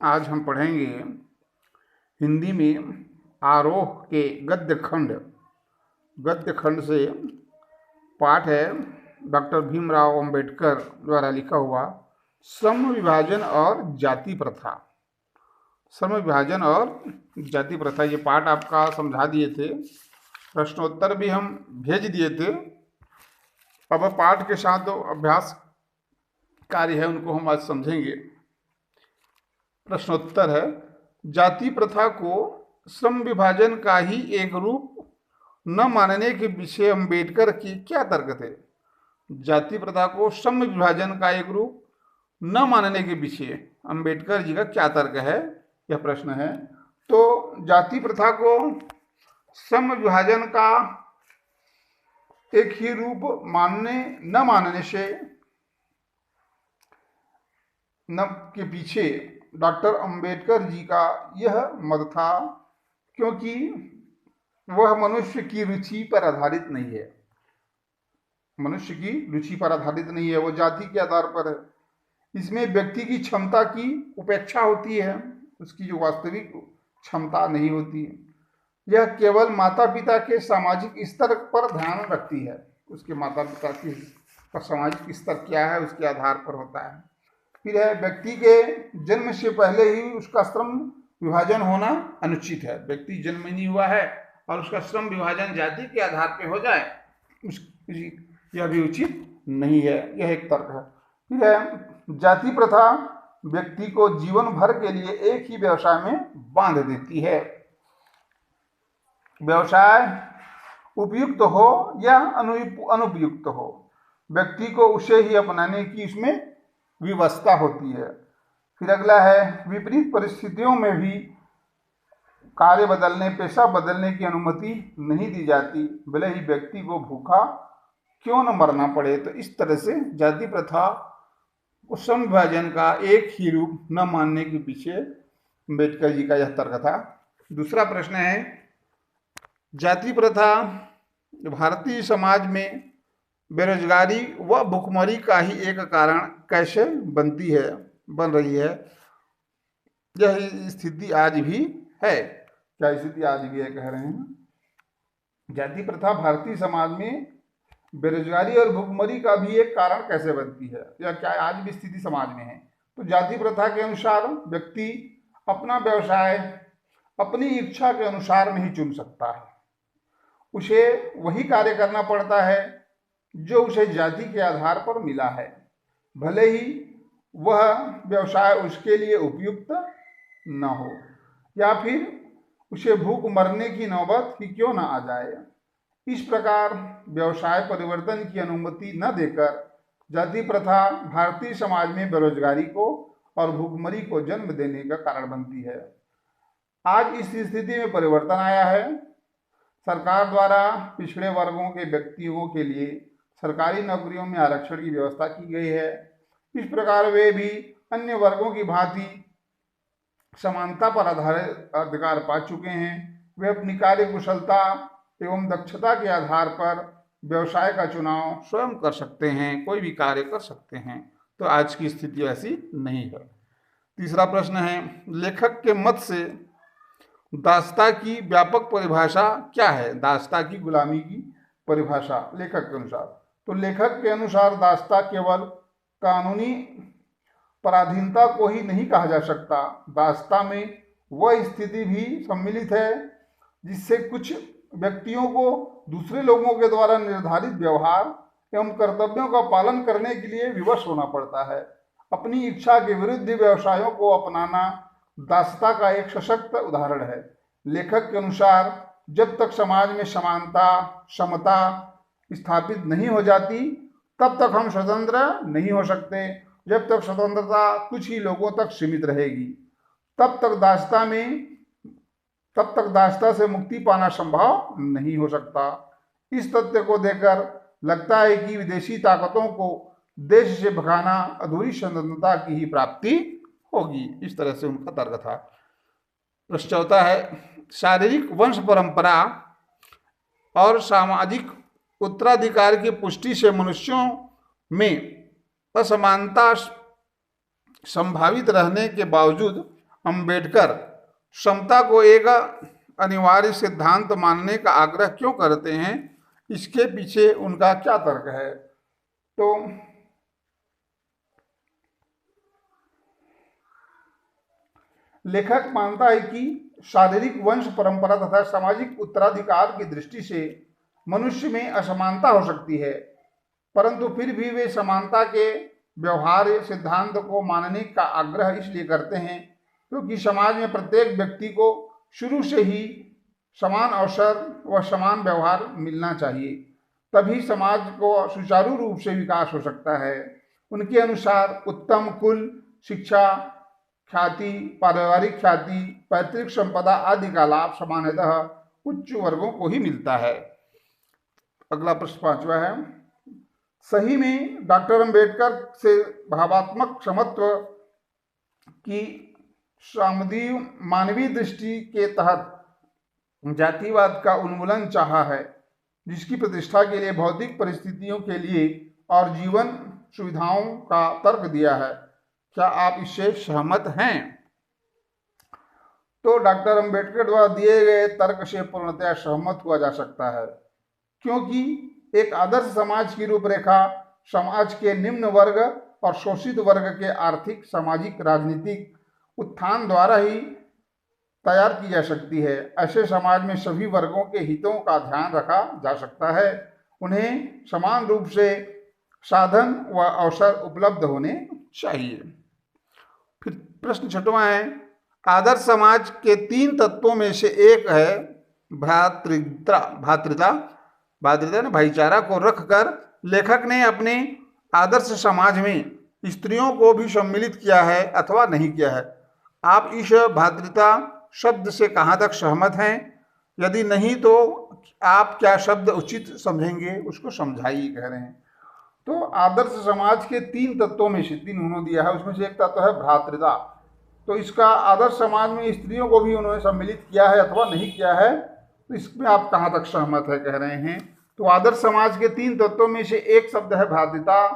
आज हम पढ़ेंगे हिंदी में आरोह के गद्य खंड से। पाठ है डॉक्टर भीमराव अंबेडकर द्वारा लिखा हुआ श्रम विभाजन और जाति प्रथा। श्रम विभाजन और जाति प्रथा, ये पाठ आपका समझा दिए थे, प्रश्नोत्तर भी हम भेज दिए थे। अब पाठ के साथ जो अभ्यास कार्य है उनको हम आज समझेंगे। प्रश्नोत्तर है, जाति प्रथा को श्रम विभाजन का ही एक रूप न मानने के विषय अंबेडकर की क्या तर्क थे? जाति प्रथा को श्रम विभाजन का एक रूप न मानने के विषय अंबेडकर जी का क्या तर्क है, यह प्रश्न है। तो जाति प्रथा को श्रम विभाजन का एक ही रूप न मानने से न के पीछे डॉक्टर अंबेडकर जी का यह मत था क्योंकि वह मनुष्य की रुचि पर आधारित नहीं है। मनुष्य की रुचि पर आधारित नहीं है, वो जाति के आधार पर है। इसमें व्यक्ति की क्षमता की उपेक्षा होती है, उसकी जो वास्तविक क्षमता नहीं होती। यह केवल माता पिता के सामाजिक स्तर पर ध्यान रखती है, उसके माता पिता की सामाजिक स्तर क्या है उसके आधार पर होता है। फिर है, व्यक्ति के जन्म से पहले ही उसका श्रम विभाजन होना अनुचित है। व्यक्ति जन्म नहीं हुआ है और उसका श्रम विभाजन जाति के आधार पर हो जाए, यह भी उचित नहीं है। यह एक तर्क है। फिर है, जाति प्रथा व्यक्ति को जीवन भर के लिए एक ही व्यवसाय में बांध देती है। व्यवसाय उपयुक्त हो या अनुपयुक्त हो, व्यक्ति को उसे ही अपनाने की इसमें विवशता होती है। फिर अगला है, विपरीत परिस्थितियों में भी कार्य बदलने, पेशा बदलने की अनुमति नहीं दी जाती, भले ही व्यक्ति को भूखा क्यों न मरना पड़े। तो इस तरह से जाति प्रथा श्रम विभाजन का एक ही रूप न मानने के पीछे अम्बेडकर जी का यह तर्क था। दूसरा प्रश्न है, जाति प्रथा भारतीय समाज में बेरोजगारी व भुखमरी का ही एक कारण कैसे बन रही है? यह स्थिति आज भी है। क्या स्थिति आज भी है, कह रहे हैं। जाति प्रथा भारतीय समाज में बेरोजगारी और भुखमरी का भी एक कारण कैसे बनती है, या क्या आज भी स्थिति समाज में है? तो जाति प्रथा के अनुसार व्यक्ति अपना व्यवसाय अपनी इच्छा के अनुसार नहीं चुन सकता है। उसे वही कार्य करना पड़ता है जो उसे जाति के आधार पर मिला है, भले ही वह व्यवसाय उसके लिए उपयुक्त न हो या फिर उसे भूख मरने की नौबत ही क्यों न आ जाए। इस प्रकार व्यवसाय परिवर्तन की अनुमति न देकर जाति प्रथा भारतीय समाज में बेरोजगारी को और भूखमरी को जन्म देने का कारण बनती है। आज इस स्थिति में परिवर्तन आया है। सरकार द्वारा पिछड़े वर्गों के व्यक्तियों के लिए सरकारी नौकरियों में आरक्षण की व्यवस्था की गई है। इस प्रकार वे भी अन्य वर्गों की भांति समानता पर आधारित अधिकार पा चुके हैं। वे अपनी कार्य कुशलता एवं दक्षता के आधार पर व्यवसाय का चुनाव स्वयं कर सकते हैं, कोई भी कार्य कर सकते हैं। तो आज की स्थिति ऐसी नहीं है। तीसरा प्रश्न है, लेखक के मत से दासता की व्यापक परिभाषा क्या है? दासता की गुलामी की परिभाषा लेखक के अनुसार। तो लेखक के अनुसार दासता केवल कानूनी पराधीनता को ही नहीं कहा जा सकता। दासता में वह स्थिति भी सम्मिलित है जिससे कुछ व्यक्तियों को दूसरे लोगों के द्वारा निर्धारित व्यवहार एवं कर्तव्यों का पालन करने के लिए विवश होना पड़ता है। अपनी इच्छा के विरुद्ध व्यवसायों को अपनाना दासता का एक सशक्त उदाहरण है। लेखक के अनुसार जब तक समाज में समानता, समता स्थापित नहीं हो जाती तब तक हम स्वतंत्र नहीं हो सकते। जब तक स्वतंत्रता कुछ ही लोगों तक सीमित रहेगी तब तक दासता से मुक्ति पाना संभव नहीं हो सकता। इस तथ्य को देखकर लगता है कि विदेशी ताकतों को देश से भगाना अधूरी स्वतंत्रता की ही प्राप्ति होगी। इस तरह से उनका तर्क था। प्रश्न चौथा है, शारीरिक वंश परंपरा और सामाजिक उत्तराधिकार की पुष्टि से मनुष्यों में असमानता संभावित रहने के बावजूद अंबेडकर समता को एक अनिवार्य सिद्धांत मानने का आग्रह क्यों करते हैं, इसके पीछे उनका क्या तर्क है? तो लेखक मानता है कि शारीरिक वंश परंपरा तथा सामाजिक उत्तराधिकार की दृष्टि से मनुष्य में असमानता हो सकती है, परंतु फिर भी वे समानता के व्यवहार्य सिद्धांत को मानने का आग्रह इसलिए करते हैं क्योंकि समाज में प्रत्येक व्यक्ति को शुरू से ही समान अवसर व समान व्यवहार मिलना चाहिए, तभी समाज को सुचारू रूप से विकास हो सकता है। उनके अनुसार उत्तम कुल, शिक्षा, ख्याति, पारिवारिक ख्याति, पैतृक संपदा आदि का लाभ सामान्यतः उच्च वर्गों को ही मिलता है। अगला प्रश्न 5वां है, सही में डॉक्टर अंबेडकर से भावात्मक समत्व की मानवीय दृष्टि के तहत जातिवाद का उन्मूलन चाहा है, जिसकी प्रतिष्ठा के लिए भौतिक परिस्थितियों के लिए और जीवन सुविधाओं का तर्क दिया है। क्या आप इससे सहमत हैं? तो डॉक्टर अंबेडकर द्वारा दिए गए तर्क से पूर्णतः सहमत हुआ जा सकता है, क्योंकि एक आदर्श समाज की रूपरेखा समाज के निम्न वर्ग और शोषित वर्ग के आर्थिक, सामाजिक, राजनीतिक उत्थान द्वारा ही तैयार की जा सकती है। ऐसे समाज में सभी वर्गों के हितों का ध्यान रखा जा सकता है, उन्हें समान रूप से साधन व अवसर उपलब्ध होने चाहिए। फिर प्रश्न 6वां है, आदर्श समाज के 3 तत्वों में से एक है भातृता ने भाईचारा को रखकर लेखक ने अपने आदर्श समाज में स्त्रियों को भी सम्मिलित किया है अथवा नहीं किया है। आप इस भातृता शब्द से कहाँ तक सहमत हैं? यदि नहीं तो आप क्या शब्द उचित समझेंगे, उसको समझाइए कह रहे हैं। तो आदर्श समाज के 3 तत्वों में से 3 उन्होंने दिया है, उसमें से एक तत्व है भ्रातृता। तो इसका आदर्श समाज में स्त्रियों को भी उन्होंने सम्मिलित किया है अथवा नहीं किया है, तो इसमें आप कहाँ तक सहमत है कह रहे हैं। तो आदर्श समाज के 3 तत्वों में से एक शब्द है भ्रातृता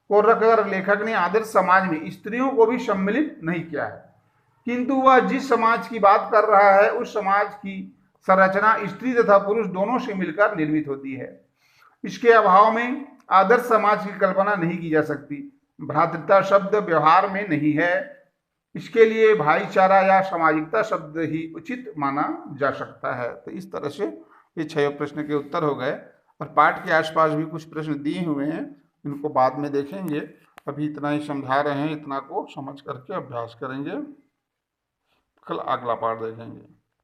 को रखकर लेखक ने आदर्श समाज में स्त्रियों को भी सम्मिलित नहीं किया है, किंतु वह जिस समाज की बात कर रहा है उस समाज की संरचना स्त्री तथा पुरुष दोनों से मिलकर निर्मित होती है। इसके अभाव में आदर्श समाज की कल्पना नहीं की जा सकती। भ्रातृता शब्द व्यवहार में नहीं है, इसके लिए भाईचारा या सामाजिकता शब्द ही उचित माना जा सकता है। तो इस तरह से ये 6 प्रश्न के उत्तर हो गए, और पाठ के आसपास भी कुछ प्रश्न दिए हुए हैं, इनको बाद में देखेंगे। अभी इतना ही समझा रहे हैं, इतना को समझ करके अभ्यास करेंगे, कल अगला पाठ देखेंगे।